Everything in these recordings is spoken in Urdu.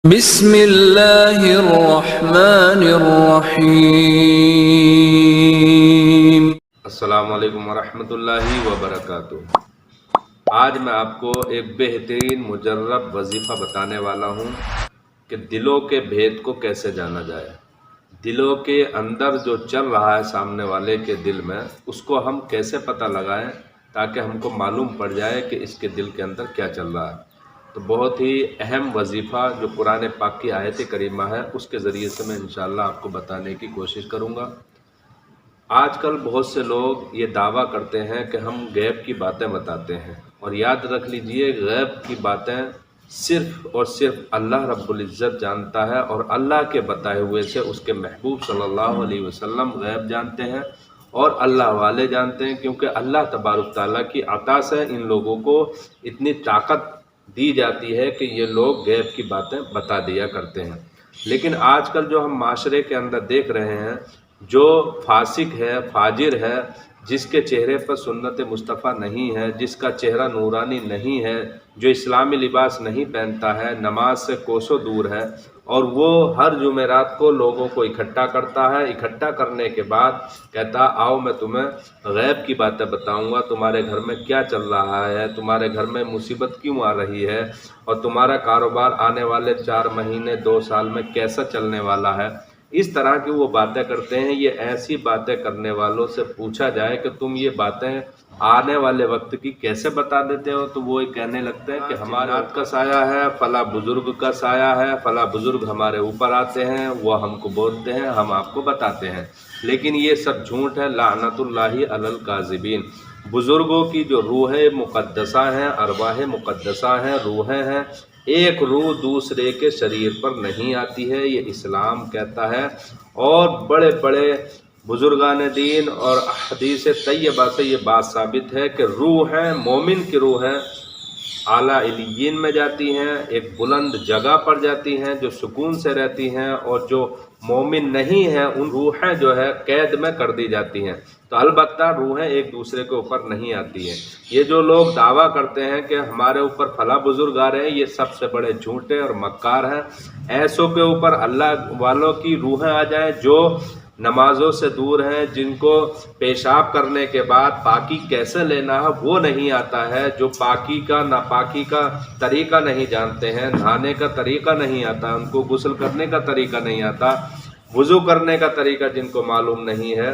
بسم اللہ الرحمن الرحیم۔ السلام علیکم ورحمۃ اللہ وبرکاتہ۔ آج میں آپ کو ایک بہترین مجرب وظیفہ بتانے والا ہوں کہ دلوں کے بھید کو کیسے جانا جائے۔ دلوں کے اندر جو چل رہا ہے سامنے والے کے دل میں، اس کو ہم کیسے پتہ لگائیں تاکہ ہم کو معلوم پڑ جائے کہ اس کے دل کے اندر کیا چل رہا ہے۔ تو بہت ہی اہم وظیفہ جو قرآن پاک کی آیت کریمہ ہے، اس کے ذریعے سے میں انشاءاللہ آپ کو بتانے کی کوشش کروں گا۔ آج کل بہت سے لوگ یہ دعویٰ کرتے ہیں کہ ہم غیب کی باتیں بتاتے ہیں، اور یاد رکھ لیجئے غیب کی باتیں صرف اور صرف اللہ رب العزت جانتا ہے، اور اللہ کے بتائے ہوئے سے اس کے محبوب صلی اللہ علیہ وسلم غیب جانتے ہیں اور اللہ والے جانتے ہیں، کیونکہ اللہ تبارک تعالیٰ کی عطا سے ان لوگوں کو اتنی طاقت دی جاتی ہے کہ یہ لوگ غیب کی باتیں بتا دیا کرتے ہیں۔ لیکن آج کل جو ہم معاشرے کے اندر دیکھ رہے ہیں، جو فاسق ہے، فاجر ہے، جس کے چہرے پر سنت مصطفیٰ نہیں ہے، جس کا چہرہ نورانی نہیں ہے، جو اسلامی لباس نہیں پہنتا ہے، نماز سے کوسوں دور ہے، اور وہ ہر جمعرات کو لوگوں کو اکٹھا کرتا ہے، اکٹھا کرنے کے بعد کہتا آؤ میں تمہیں غیب کی باتیں بتاؤں گا، تمہارے گھر میں کیا چل رہا ہے، تمہارے گھر میں مصیبت کیوں آ رہی ہے، اور تمہارا کاروبار آنے والے 4 مہینے 2 سال میں کیسا چلنے والا ہے۔ اس طرح کی وہ باتیں کرتے ہیں۔ یہ ایسی باتیں کرنے والوں سے پوچھا جائے کہ تم یہ باتیں آنے والے وقت کی کیسے بتا دیتے ہو، تو وہ کہنے لگتے ہیں کہ ہمارے ہاتھ کا سایہ ہے، فلاں بزرگ کا سایہ ہے، فلاں بزرگ ہمارے اوپر آتے ہیں، وہ ہم کو بولتے ہیں، ہم آپ کو بتاتے ہیں۔ لیکن یہ سب جھوٹ ہے، لعنت اللہ علی الکاذبین۔ بزرگوں کی جو روح مقدسہ ہیں، ارواح مقدسہ ہیں، روحیں ہیں، ایک روح دوسرے کے شریر پر نہیں آتی ہے، یہ اسلام کہتا ہے۔ اور بڑے بڑے بزرگان دین اور احادیث طیبہ سے یہ بات ثابت ہے کہ روحیں، مومن کی روحیں اعلیٰ علیین میں جاتی ہیں، ایک بلند جگہ پر جاتی ہیں جو سکون سے رہتی ہیں، اور جو مومن نہیں ہیں ان روحیں جو ہے قید میں کر دی جاتی ہیں۔ تو البتہ روحیں ایک دوسرے کے اوپر نہیں آتی ہیں۔ یہ جو لوگ دعویٰ کرتے ہیں کہ ہمارے اوپر فلاں بزرگ آ رہے ہیں، یہ سب سے بڑے جھوٹے اور مکار ہیں۔ ایسوں کے اوپر اللہ والوں کی روحیں آ جائیں جو نمازوں سے دور ہیں، جن کو پیشاب کرنے کے بعد پاکی کیسے لینا ہے وہ نہیں آتا ہے، جو پاکی کا ناپاکی کا طریقہ نہیں جانتے ہیں، نہانے کا طریقہ نہیں آتا، ان کو غسل کرنے کا طریقہ نہیں آتا، وضو کرنے کا طریقہ جن کو معلوم نہیں ہے،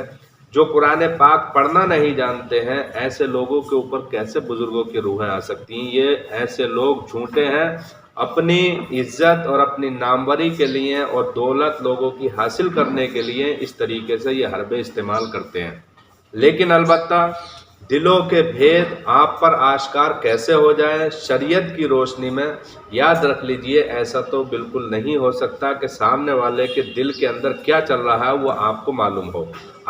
جو قرآن پاک پڑھنا نہیں جانتے ہیں، ایسے لوگوں کے اوپر کیسے بزرگوں کی روحیں آ سکتی ہیں؟ یہ ایسے لوگ جھوٹے ہیں، اپنی عزت اور اپنی ناموری کے لیے اور دولت لوگوں کی حاصل کرنے کے لیے اس طریقے سے یہ حربے استعمال کرتے ہیں۔ لیکن البتہ دلوں کے بھید آپ پر آشکار کیسے ہو جائیں شریعت کی روشنی میں، یاد رکھ لیجئے ایسا تو بالکل نہیں ہو سکتا کہ سامنے والے کے دل کے اندر کیا چل رہا ہے وہ آپ کو معلوم ہو۔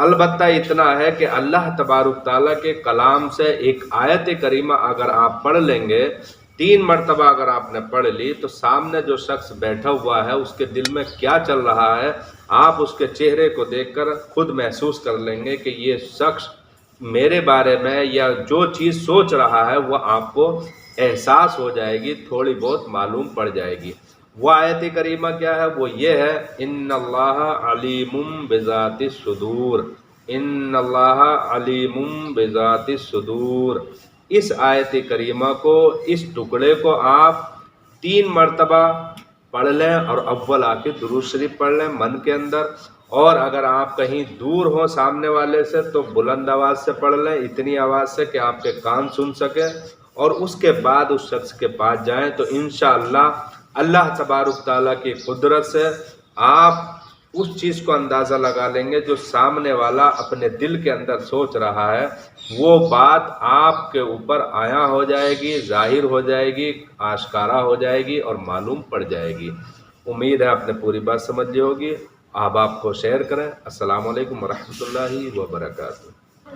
البتہ اتنا ہے کہ اللہ تبارک تعالیٰ کے کلام سے ایک آیت کریمہ اگر آپ پڑھ لیں گے، 3 مرتبہ اگر آپ نے پڑھ لی، تو سامنے جو شخص بیٹھا ہوا ہے اس کے دل میں کیا چل رہا ہے آپ اس کے چہرے کو دیکھ کر خود محسوس کر لیں گے کہ یہ شخص میرے بارے میں یا جو چیز سوچ رہا ہے وہ آپ کو احساس ہو جائے گی، تھوڑی بہت معلوم پڑ جائے گی۔ وہ آیت کریمہ کیا ہے؟ وہ یہ ہے، ان اللہ علیم بذات الصدور، ان اللہ علیم بذات الصدور۔ اس آیت کریمہ کو، اس ٹکڑے کو آپ 3 مرتبہ پڑھ لیں، اور اول آ کے درود شریف پڑھ لیں من کے اندر، اور اگر آپ کہیں دور ہوں سامنے والے سے تو بلند آواز سے پڑھ لیں، اتنی آواز سے کہ آپ کے کان سن سکیں، اور اس کے بعد اس شخص کے پاس جائیں تو انشاءاللہ اللہ تبارک تعالیٰ کی قدرت سے آپ اس چیز کو اندازہ لگا لیں گے جو سامنے والا اپنے دل کے اندر سوچ رہا ہے، وہ بات آپ کے اوپر آیا ہو جائے گی، ظاہر ہو جائے گی، آشکارا ہو جائے گی اور معلوم پڑ جائے گی۔ امید ہے آپ نے پوری بات سمجھ لی ہوگی۔ آپ کو شیئر کریں۔ السلام علیکم ورحمۃ اللہ وبرکاتہ۔